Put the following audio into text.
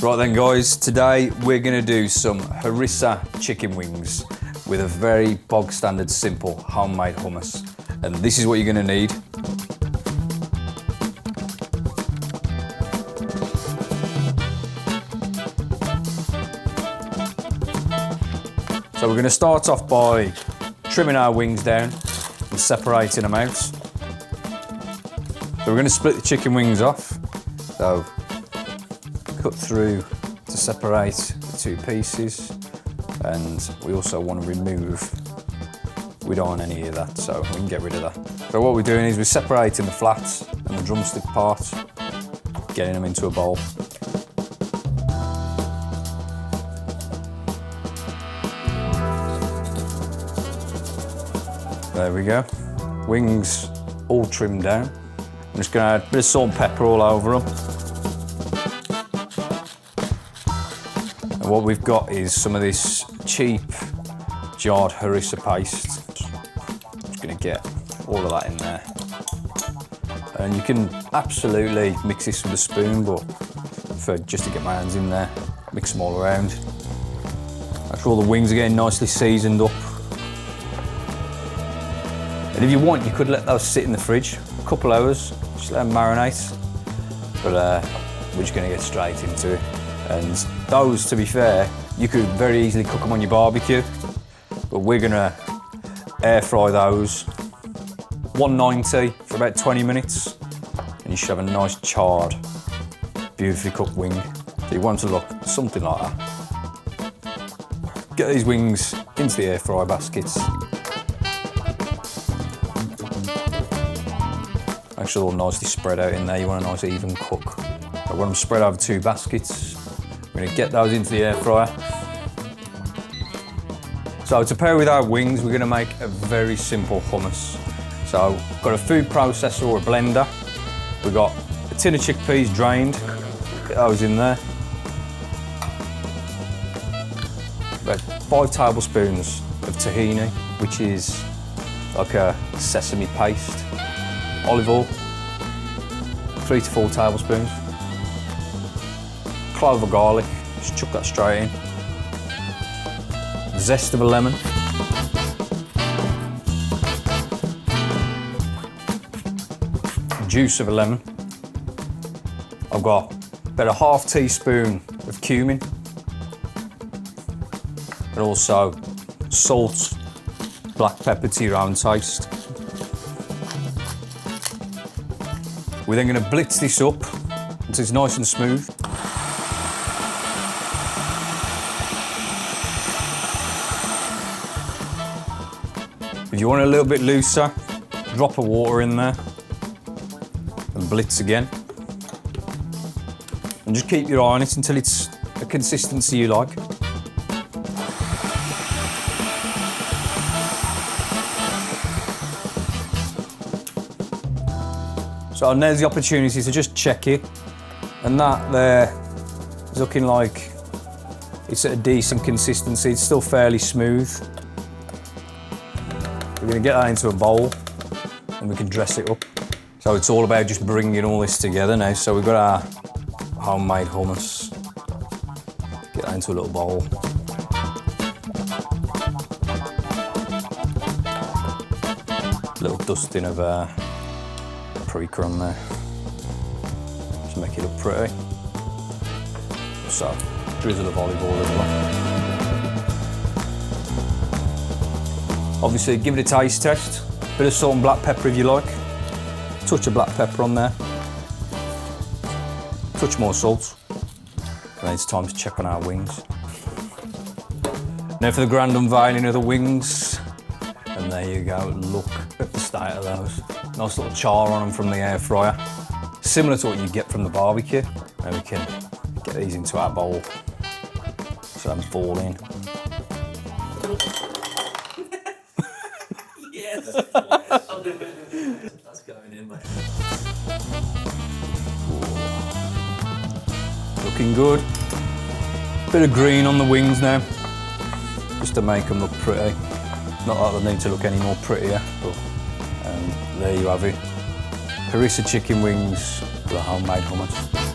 Right then guys, today we're going to do some Harissa chicken wings with a very bog standard simple homemade hummus. And this is what you're going to need. So we're going to start off by trimming our wings down and separating them out. So we're going to split the chicken wings off. So cut through to separate the two pieces, and we also want to remove, we don't want any of that, so we can get rid of that. So what we're doing is we're separating the flats and the drumstick part, getting them into a bowl. There we go. Wings all trimmed down. I'm just going to add a bit of salt and pepper all over them. And what we've got is some of this cheap jarred harissa paste. Just going to get all of that in there. And you can absolutely mix this with a spoon, but for just to get my hands in there, mix them all around. Make sure all the wings are getting nicely seasoned up. And if you want, you could let those sit in the fridge a couple hours, just let them marinate. But we're just going to get straight into it. And those, to be fair, you could very easily cook them on your barbecue, but we're going to air fry those 190 for about 20 minutes, and you should have a nice charred, beautifully cooked wing. So you want to look something like that. Get these wings into the air fry baskets. Make sure they're all nicely spread out in there. You want a nice even cook. I want them spread over two baskets. We're going to get those into the air fryer. So to pair with our wings, we're going to make a very simple hummus. So we've got a food processor or a blender. We've got a tin of chickpeas drained. Get those in there. About 5 tablespoons of tahini, which is like a sesame paste. Olive oil, 3 to 4 tablespoons. Clove of garlic, just chuck that straight in. Zest of a lemon. Juice of a lemon. I've got about a ½ teaspoon of cumin. And also salt, black pepper to your own taste. We're then going to blitz this up until it's nice and smooth. If you want it a little bit looser, drop of water in there and blitz again. And just keep your eye on it until it's a consistency you like. So now's the opportunity to just check it. And that there is looking like it's at a decent consistency. It's still fairly smooth. We're going to get that into a bowl and we can dress it up. So it's all about just bringing all this together now. So we've got our homemade hummus. Get that into a little bowl. Little dusting of paprika on there. Just make it look pretty. So, drizzle of olive oil as well. Obviously, give it a taste test. Bit of salt and black pepper if you like. Touch of black pepper on there. Touch more salt. And then it's time to check on our wings. Now for the grand unveiling of the wings. And there you go, look at the state of those. Nice little char on them from the air fryer. Similar to what you get from the barbecue. And we can get these into our bowl. So them fall in. Yes! That's going in, mate. Looking good. Bit of green on the wings now, just to make them look pretty. Not that they need to look any more prettier, but there you have it. Harissa chicken wings with a homemade hummus.